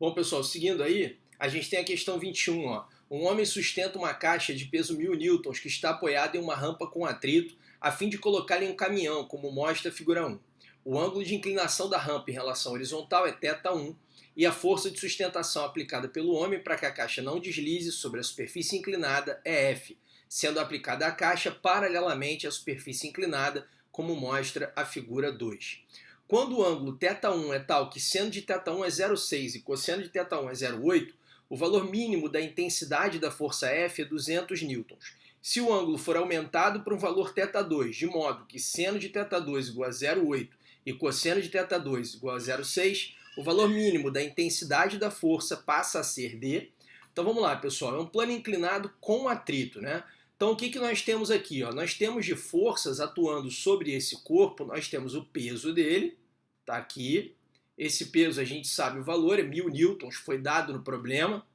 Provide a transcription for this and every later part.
Bom, pessoal, seguindo aí, a gente tem a questão 21, ó. Um homem sustenta uma caixa de peso 1000 newtons que está apoiada em uma rampa com atrito a fim de colocá-la em um caminhão, como mostra a figura 1. O ângulo de inclinação da rampa em relação à horizontal é θ1 e a força de sustentação aplicada pelo homem para que a caixa não deslize sobre a superfície inclinada é F, sendo aplicada à caixa paralelamente à superfície inclinada, como mostra a figura 2. Quando o ângulo θ1 é tal que seno de θ1 é 0,6 e cosseno de θ1 é 0,8, o valor mínimo da intensidade da força F é 200 newtons. Se o ângulo for aumentado para um valor θ2, de modo que seno de θ2 igual a 0,8 e cosseno de θ2 igual a 0,6, o valor mínimo da intensidade da força passa a ser D. Então vamos lá, pessoal, é um plano inclinado com atrito, né? Então o que nós temos aqui? Ó? Nós temos de forças atuando sobre esse corpo, nós temos o peso dele, está aqui. Esse peso a gente sabe o valor, é 1000 newtons, foi dado no problema.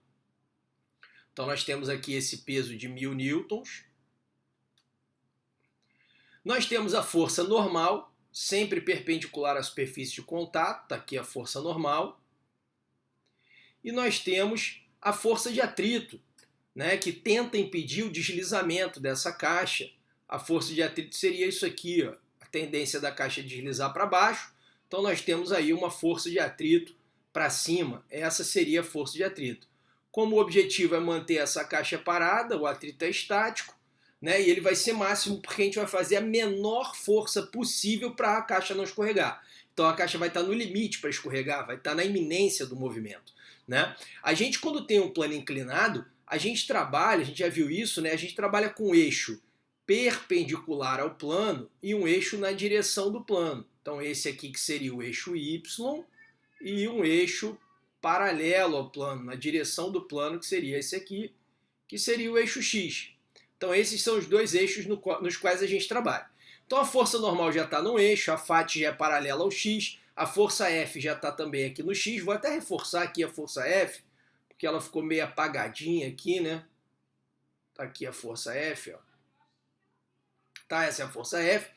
Então nós temos aqui esse peso de 1000 newtons. Nós temos a força normal, sempre perpendicular à superfície de contato, está aqui a força normal. E nós temos a força de atrito, né, que tenta impedir o deslizamento dessa caixa. A força de atrito seria isso aqui, ó, a tendência da caixa deslizar para baixo. Então nós temos aí uma força de atrito para cima, essa seria a força de atrito. Como o objetivo é manter essa caixa parada, o atrito é estático, né, e ele vai ser máximo porque a gente vai fazer a menor força possível para a caixa não escorregar. Então a caixa vai estar no limite para escorregar, vai estar na iminência do movimento, né? A gente, quando tem um plano inclinado, a gente trabalha, a gente já viu isso, né? A gente trabalha com um eixo perpendicular ao plano e um eixo na direção do plano. Então esse aqui que seria o eixo Y e um eixo paralelo ao plano, na direção do plano, que seria esse aqui, que seria o eixo X. Então esses são os dois eixos nos quais a gente trabalha. Então a força normal já está no eixo, a FAT já é paralela ao X, a força F já está também aqui no X. Vou até reforçar aqui a força F, porque ela ficou meio apagadinha aqui, né? Tá aqui a força F, ó. Tá, essa é a força F.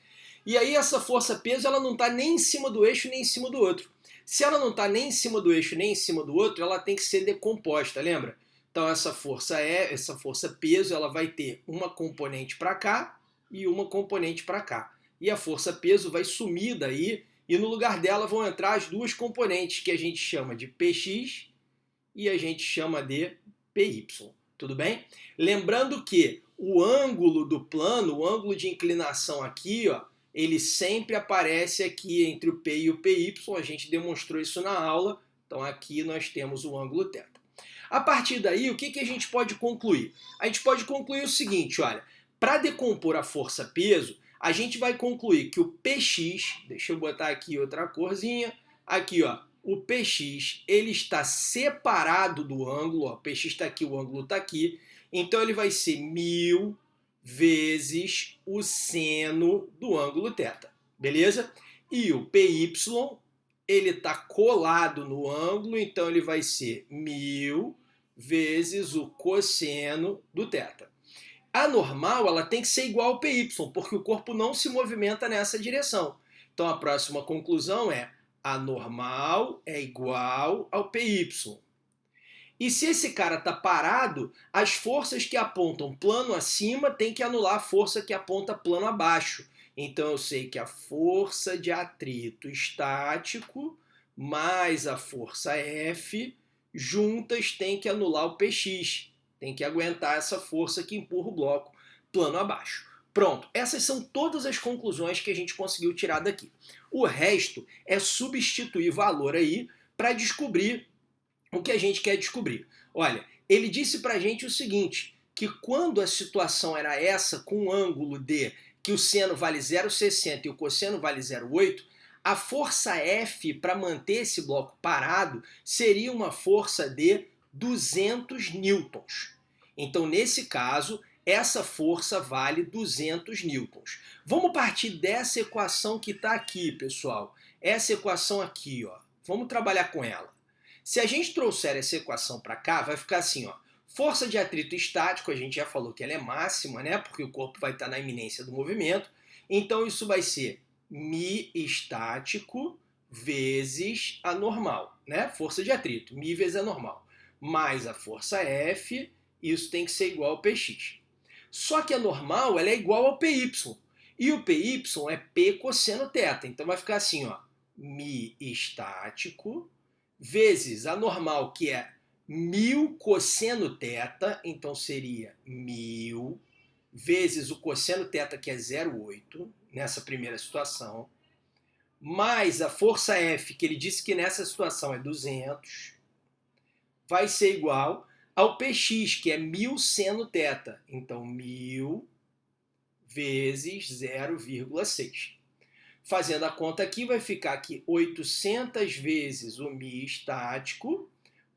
E aí essa força peso, ela não está nem em cima do eixo nem em cima do outro. Se ela não está nem em cima do eixo nem em cima do outro, ela tem que ser decomposta, lembra? Então essa força peso, ela vai ter uma componente para cá e uma componente para cá. E a força peso vai sumir daí e no lugar dela vão entrar as duas componentes que a gente chama de Px e a gente chama de Py. Tudo bem? Lembrando que o ângulo do plano, o ângulo de inclinação aqui, ó, ele sempre aparece aqui entre o P e o Py, a gente demonstrou isso na aula, então aqui nós temos o ângulo θ. A partir daí, o que a gente pode concluir? A gente pode concluir o seguinte, olha, para decompor a força-peso, a gente vai concluir que o Px, deixa eu botar aqui outra corzinha, aqui ó, o Px ele está separado do ângulo, ó, o Px está aqui, o ângulo está aqui, então ele vai ser 1000 vezes o seno do ângulo θ, beleza? E o Py, ele está colado no ângulo, então ele vai ser 1000 vezes o cosseno do θ. A normal, ela tem que ser igual ao Py, porque o corpo não se movimenta nessa direção. Então a próxima conclusão é a normal é igual ao Py. E se esse cara está parado, as forças que apontam plano acima têm que anular a força que aponta plano abaixo. Então eu sei que a força de atrito estático mais a força F juntas tem que anular o Px. Tem que aguentar essa força que empurra o bloco plano abaixo. Pronto, essas são todas as conclusões que a gente conseguiu tirar daqui. O resto é substituir valor aí para descobrir o que a gente quer descobrir. Olha, ele disse para a gente o seguinte, que quando a situação era essa, com um ângulo de que o seno vale 0,60 e o cosseno vale 0,8, a força F para manter esse bloco parado seria uma força de 200 newtons. Então, nesse caso, essa força vale 200 newtons. Vamos partir dessa equação que está aqui, pessoal. Essa equação aqui, ó. Vamos trabalhar com ela. Se a gente trouxer essa equação para cá, vai ficar assim, ó. Força de atrito estático, a gente já falou que ela é máxima, né? Porque o corpo vai estar na iminência do movimento. Então, isso vai ser μ estático vezes a normal, né? Força de atrito, μ vezes a normal, mais a força F, isso tem que ser igual ao Px. Só que a normal ela é igual ao Py, e o Py é P cosseno θ, então vai ficar assim, ó, μ estático vezes a normal, que é 1000 cosseno θ, então seria 1000 vezes o cosseno θ, que é 0,8, nessa primeira situação, mais a força F, que ele disse que nessa situação é 200, vai ser igual ao Px, que é 1000 seno θ. Então, 1000 vezes 0,6. Fazendo a conta aqui, vai ficar aqui 800 vezes o μ estático,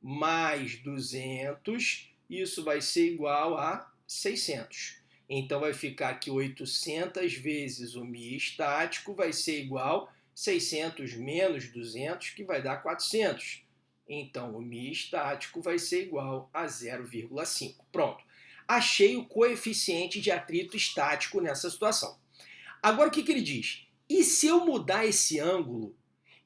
mais 200, isso vai ser igual a 600. Então, vai ficar aqui 800 vezes o μ estático, vai ser igual a 600 menos 200, que vai dar 400. Então, o μ estático vai ser igual a 0,5. Pronto. Achei o coeficiente de atrito estático nessa situação. Agora, o que ele diz? E se eu mudar esse ângulo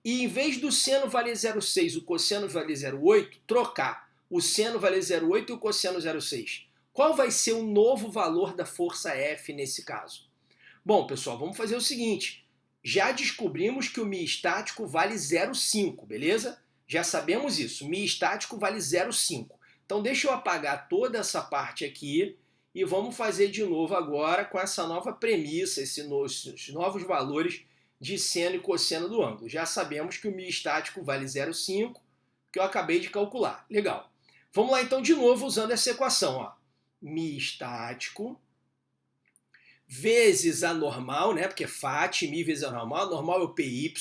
e, em vez do seno valer 0,6, o cosseno valer 0,8, trocar o seno valer 0,8 e o cosseno 0,6? Qual vai ser o novo valor da força F nesse caso? Bom, pessoal, vamos fazer o seguinte. Já descobrimos que o μ estático vale 0,5, beleza? Já sabemos isso, μ estático vale 0,5. Então deixa eu apagar toda essa parte aqui e vamos fazer de novo agora com essa nova premissa, esses novos valores de seno e cosseno do ângulo. Já sabemos que o μ estático vale 0,5, que eu acabei de calcular. Legal. Vamos lá então de novo usando essa equação, ó. μ estático vezes a normal, né? Porque Φ, μ vezes a normal é o Py,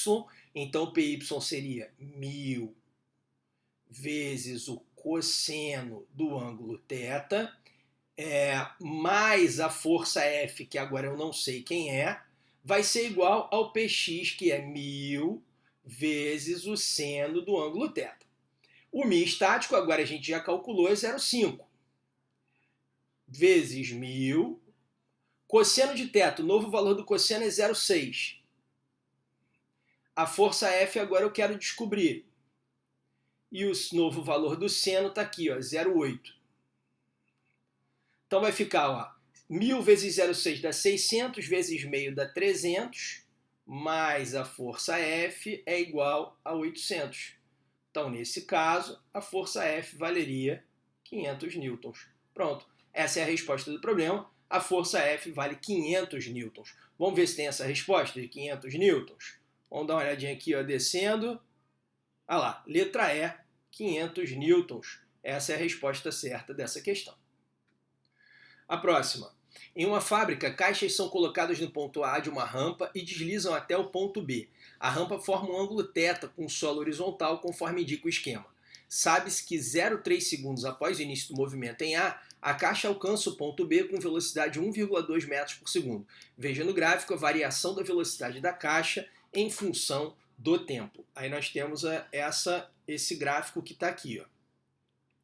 então o Py seria 1000 vezes o cosseno do ângulo θ, mais a força F, que agora eu não sei quem é, vai ser igual ao Px, que é 1000 vezes o seno do ângulo θ. O μ estático, agora a gente já calculou, é 0,5 vezes 1000. Cosseno de θ, o novo valor do cosseno é 0,6. A força F agora eu quero descobrir. E o novo valor do seno está aqui, 0,8. Então vai ficar, ó, 1000 vezes 0,6 dá 600, vezes meio dá 300, mais a força F é igual a 800. Então, nesse caso, a força F valeria 500 newtons. Pronto, essa é a resposta do problema. A força F vale 500 newtons. Vamos ver se tem essa resposta de 500 newtons. Vamos dar uma olhadinha aqui, ó, descendo. Ah lá, letra E, 500 newtons. Essa é a resposta certa dessa questão. A próxima. Em uma fábrica, caixas são colocadas no ponto A de uma rampa e deslizam até o ponto B. A rampa forma um ângulo θ com solo horizontal, conforme indica o esquema. Sabe-se que 0,3 segundos após o início do movimento em A caixa alcança o ponto B com velocidade de 1,2 metros por segundo. Veja no gráfico a variação da velocidade da caixa em função do tempo. Aí nós temos esse gráfico que está aqui, ó.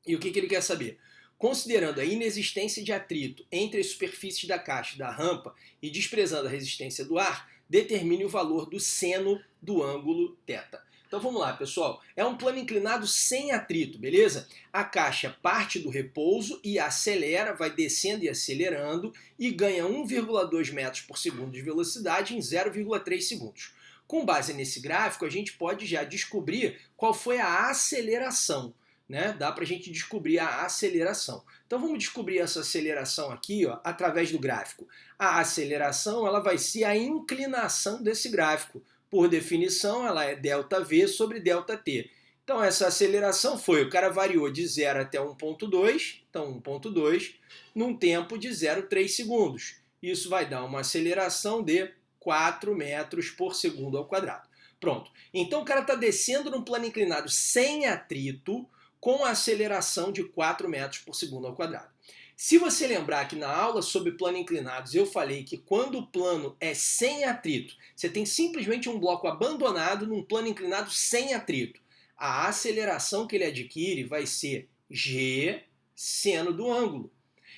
E o que ele quer saber? Considerando a inexistência de atrito entre as superfícies da caixa e da rampa e desprezando a resistência do ar, determine o valor do seno do ângulo θ. Então vamos lá, pessoal. É um plano inclinado sem atrito, beleza? A caixa parte do repouso e acelera, vai descendo e acelerando e ganha 1,2 metros por segundo de velocidade em 0,3 segundos. Com base nesse gráfico, a gente pode já descobrir qual foi a aceleração. Né? Dá para a gente descobrir a aceleração. Então vamos descobrir essa aceleração aqui, ó, através do gráfico. A aceleração ela vai ser a inclinação desse gráfico. Por definição, ela é ΔV sobre ΔT. Então essa aceleração foi, o cara variou de 0 até 1,2, então 1,2, num tempo de 0,3 segundos. Isso vai dar uma aceleração de 4 metros por segundo ao quadrado. Pronto. Então o cara está descendo num plano inclinado sem atrito, com a aceleração de 4 metros por segundo ao quadrado. Se você lembrar que na aula sobre plano inclinados eu falei que quando o plano é sem atrito, você tem simplesmente um bloco abandonado num plano inclinado sem atrito. A aceleração que ele adquire vai ser g seno do ângulo.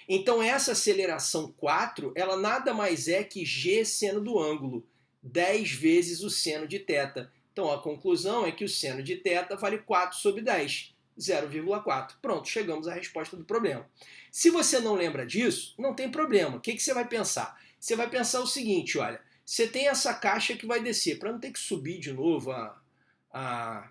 Então essa aceleração 4, ela nada mais é que g seno do ângulo, 10 vezes o seno de θ. Então, a conclusão é que o seno de θ vale 4 sobre 10, 0,4. Pronto, chegamos à resposta do problema. Se você não lembra disso, não tem problema. O que você vai pensar? Você vai pensar o seguinte, olha, você tem essa caixa que vai descer, para não ter que subir de novo a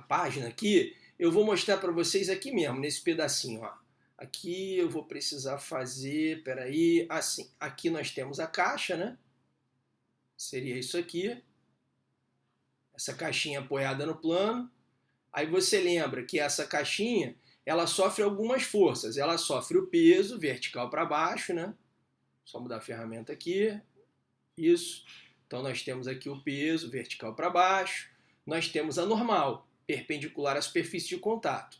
página aqui, eu vou mostrar para vocês aqui mesmo, nesse pedacinho, ó. Aqui eu vou precisar fazer, peraí, assim, aqui nós temos a caixa, né? Seria isso aqui. Essa caixinha apoiada no plano. Aí você lembra que essa caixinha, ela sofre algumas forças. Ela sofre o peso vertical para baixo, né? Só mudar a ferramenta aqui. Isso. Então nós temos aqui o peso vertical para baixo. Nós temos a normal, perpendicular à superfície de contato.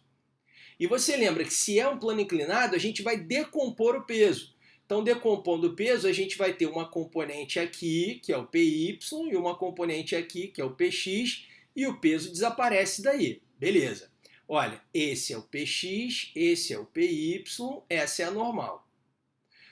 E você lembra que se é um plano inclinado, a gente vai decompor o peso. Então, decompondo o peso, a gente vai ter uma componente aqui, que é o PY, e uma componente aqui, que é o PX, e o peso desaparece daí. Beleza. Olha, esse é o PX, esse é o PY, essa é a normal.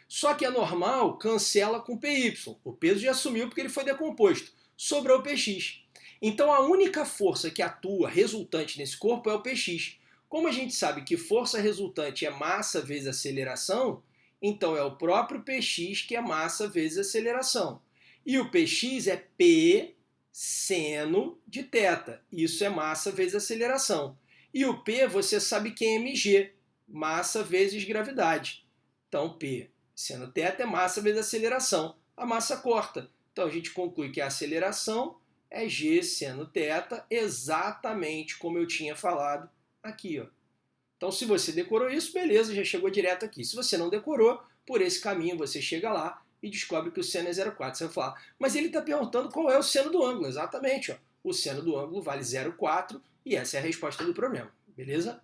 Só que a normal cancela com o PY. O peso já sumiu porque ele foi decomposto. Sobrou o PX. Então, a única força que atua resultante nesse corpo é o PX. Como a gente sabe que força resultante é massa vezes aceleração, então é o próprio Px que é massa vezes aceleração. E o Px é P seno de θ. Isso é massa vezes aceleração. E o P você sabe que é mg, massa vezes gravidade. Então P seno θ é massa vezes aceleração. A massa corta. Então a gente conclui que a aceleração é g seno θ, exatamente como eu tinha falado aqui, ó. Então, se você decorou isso, beleza, já chegou direto aqui. Se você não decorou, por esse caminho você chega lá e descobre que o seno é 0,4. Você vai falar, mas ele está perguntando qual é o seno do ângulo. Exatamente, ó. O seno do ângulo vale 0,4 e essa é a resposta do problema, beleza?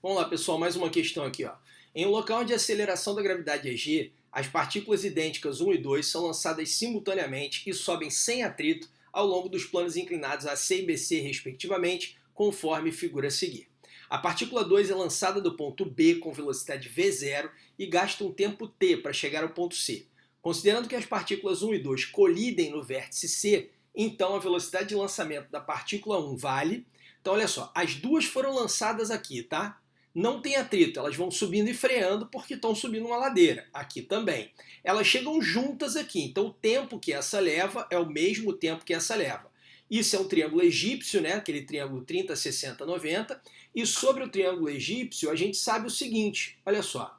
Vamos lá, pessoal, mais uma questão aqui, ó. Em um local onde a aceleração da gravidade é g, as partículas idênticas 1 e 2 são lançadas simultaneamente e sobem sem atrito ao longo dos planos inclinados AC e BC, respectivamente, conforme figura a seguir. A partícula 2 é lançada do ponto B com velocidade v0 e gasta um tempo t para chegar ao ponto C. Considerando que as partículas 1 e 2 colidem no vértice C, então a velocidade de lançamento da partícula 1 vale... Então olha só, as duas foram lançadas aqui, tá? Não tem atrito, elas vão subindo e freando porque estão subindo uma ladeira. Aqui também. Elas chegam juntas aqui, então o tempo que essa leva é o mesmo tempo que essa leva. Isso é um triângulo egípcio, né? Aquele triângulo 30, 60, 90. E sobre o triângulo egípcio, a gente sabe o seguinte, olha só.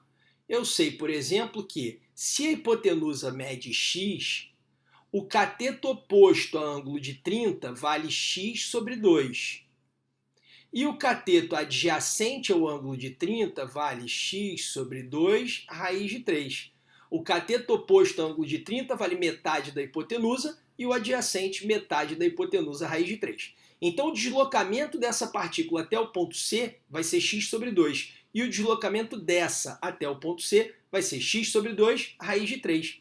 Eu sei, por exemplo, que se a hipotenusa mede x, o cateto oposto a ângulo de 30 vale x sobre 2. E o cateto adjacente ao ângulo de 30 vale x sobre 2 raiz de 3. O cateto oposto ao ângulo de 30 vale metade da hipotenusa e o adjacente metade da hipotenusa raiz de 3. Então o deslocamento dessa partícula até o ponto C vai ser x sobre 2. E o deslocamento dessa até o ponto C vai ser x sobre 2 raiz de 3.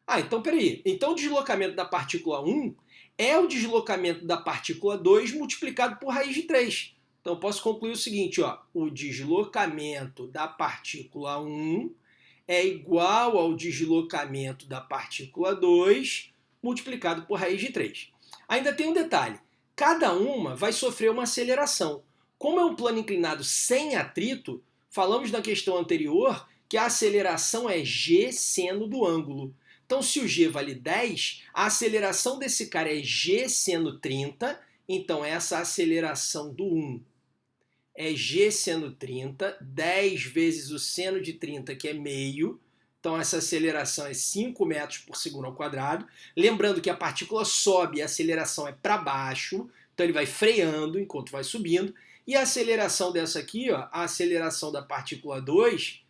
Ah, então peraí. Então o deslocamento da partícula 1 é o deslocamento da partícula 2 multiplicado por raiz de 3. Então eu posso concluir o seguinte, ó, o deslocamento da partícula 1 é igual ao deslocamento da partícula 2 multiplicado por raiz de 3. Ainda tem um detalhe, cada uma vai sofrer uma aceleração. Como é um plano inclinado sem atrito, falamos na questão anterior que a aceleração é g seno do ângulo. Então se o g vale 10, a aceleração desse cara é g seno 30, então essa aceleração do 1 é g seno 30, 10 vezes o seno de 30, que é meio. Então essa aceleração é 5 metros por segundo ao quadrado. Lembrando que a partícula sobe e a aceleração é para baixo, então ele vai freando enquanto vai subindo. E a aceleração dessa aqui, ó, a aceleração da partícula 2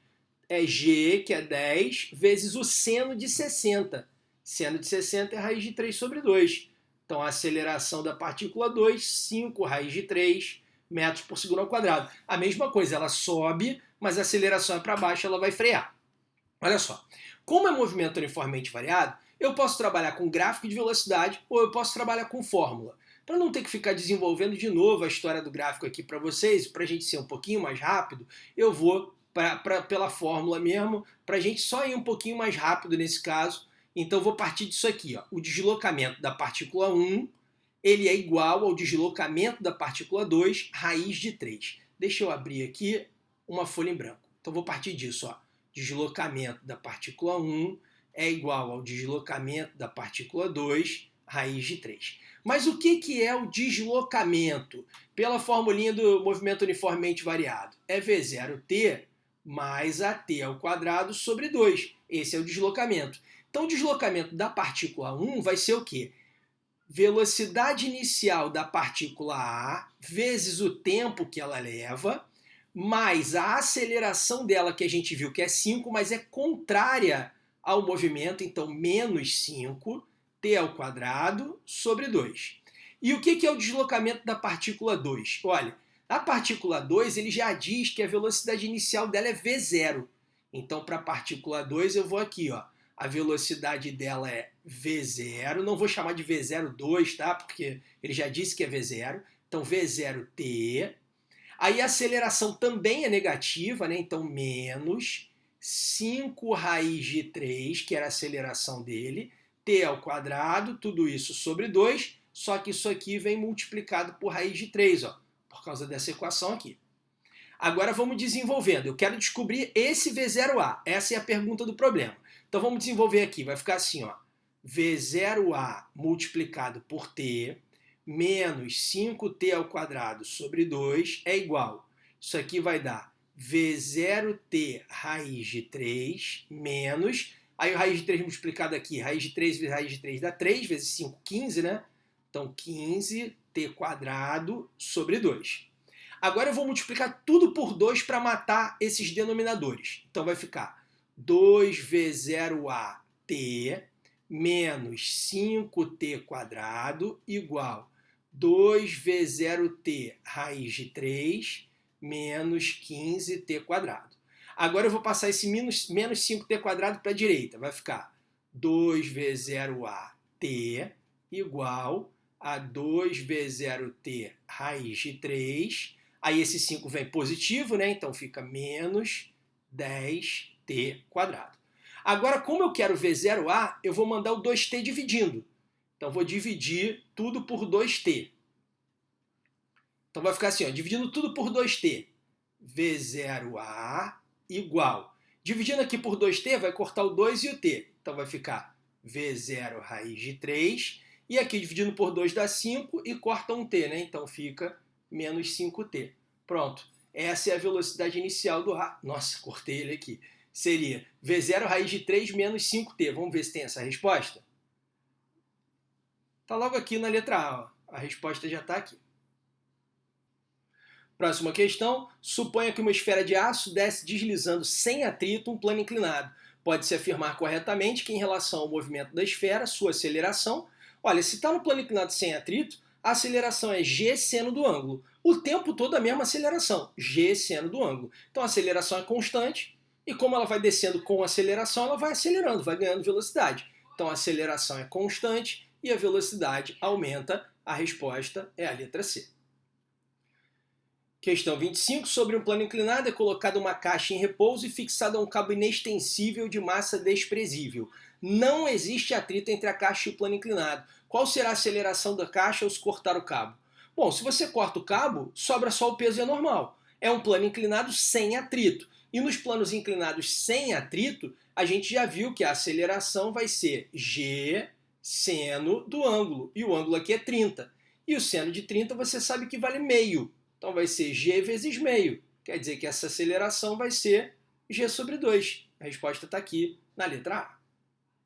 é g, que é 10, vezes o seno de 60. Seno de 60 é raiz de 3 sobre 2. Então a aceleração da partícula 2, 5 raiz de 3 metros por segundo ao quadrado. A mesma coisa, ela sobe, mas a aceleração é para baixo, ela vai frear. Olha só, como é movimento uniformemente variado, eu posso trabalhar com gráfico de velocidade ou eu posso trabalhar com fórmula. Para não ter que ficar desenvolvendo de novo a história do gráfico aqui para vocês, para a gente ser um pouquinho mais rápido, eu vou pela fórmula mesmo, para a gente só ir um pouquinho mais rápido nesse caso. Então, eu vou partir disso aqui. Ó. O deslocamento da partícula 1 ele é igual ao deslocamento da partícula 2, raiz de 3. Deixa eu abrir aqui uma folha em branco. Então, vou partir disso. Ó. Deslocamento da partícula 1 é igual ao deslocamento da partícula 2, raiz de 3. Mas o que é o deslocamento? Pela formulinha do movimento uniformemente variado. É V0t mais AT ao quadrado sobre 2. Esse é o deslocamento. Então, o deslocamento da partícula 1 vai ser o quê? Velocidade inicial da partícula A vezes o tempo que ela leva, mais a aceleração dela, que a gente viu que é 5, mas é contrária ao movimento, então menos 5, t ao quadrado sobre 2. E o que é o deslocamento da partícula 2? Olha, a partícula 2 ele já diz que a velocidade inicial dela é v0. Então, para a partícula 2, eu vou aqui, ó. A velocidade dela é v0, não vou chamar de v02, tá? Porque ele já disse que é v0. Então, v0t. Aí a aceleração também é negativa, né? Então, menos 5 raiz de 3, que era a aceleração dele, t ao quadrado, tudo isso sobre 2, só que isso aqui vem multiplicado por raiz de 3, ó, por causa dessa equação aqui. Agora vamos desenvolvendo. Eu quero descobrir esse V0A. Essa é a pergunta do problema. Então vamos desenvolver aqui. Vai ficar assim, ó. V0A multiplicado por t menos 5t ao quadrado sobre 2 é igual. Isso aqui vai dar V0t raiz de 3 menos... Aí o raiz de 3 multiplicado aqui, raiz de 3 vezes raiz de 3 dá 3 vezes 5, 15, né? Então 15t quadrado sobre 2. Agora eu vou multiplicar tudo por 2 para matar esses denominadores. Então vai ficar 2v0at menos 5t quadrado igual 2v0t raiz de 3 menos 15t quadrado. Agora eu vou passar esse menos 5t quadrado para a direita. Vai ficar 2v0at igual a 2v0t raiz de 3. Aí esse 5 vem positivo, né? Então fica menos 10t quadrado. Agora, como eu quero v0a, eu vou mandar o 2t dividindo. Então vou dividir tudo por 2t. Então vai ficar assim, ó, dividindo tudo por 2t. v0a igual. Dividindo aqui por 2t, vai cortar o 2 e o t. Então vai ficar v0 raiz de 3. E aqui dividindo por 2 dá 5 e corta um t, né? Então fica menos 5t. Pronto. Essa é a velocidade inicial do ar. Nossa, cortei ele aqui. Seria v0 raiz de 3 menos 5t. Vamos ver se tem essa resposta? Está logo aqui na letra A. Ó. A resposta já está aqui. Próxima questão. Suponha que uma esfera de aço desce deslizando sem atrito um plano inclinado. Pode-se afirmar corretamente que em relação ao movimento da esfera, sua aceleração... Olha, se está no plano inclinado sem atrito, a aceleração é g seno do ângulo. O tempo todo a mesma aceleração, g seno do ângulo. Então a aceleração é constante e como ela vai descendo com aceleração, ela vai acelerando, vai ganhando velocidade. Então a aceleração é constante e a velocidade aumenta. A resposta é a letra C. Questão 25. Sobre um plano inclinado é colocada uma caixa em repouso e fixada a um cabo inextensível de massa desprezível. Não existe atrito entre a caixa e o plano inclinado. Qual será a aceleração da caixa ao se cortar o cabo? Bom, se você corta o cabo, sobra só o peso e é normal. É um plano inclinado sem atrito. E nos planos inclinados sem atrito, a gente já viu que a aceleração vai ser g seno do ângulo. E o ângulo aqui é 30. E o seno de 30 você sabe que vale meio. Então vai ser g vezes meio. Quer dizer que essa aceleração vai ser g sobre 2. A resposta está aqui na letra A.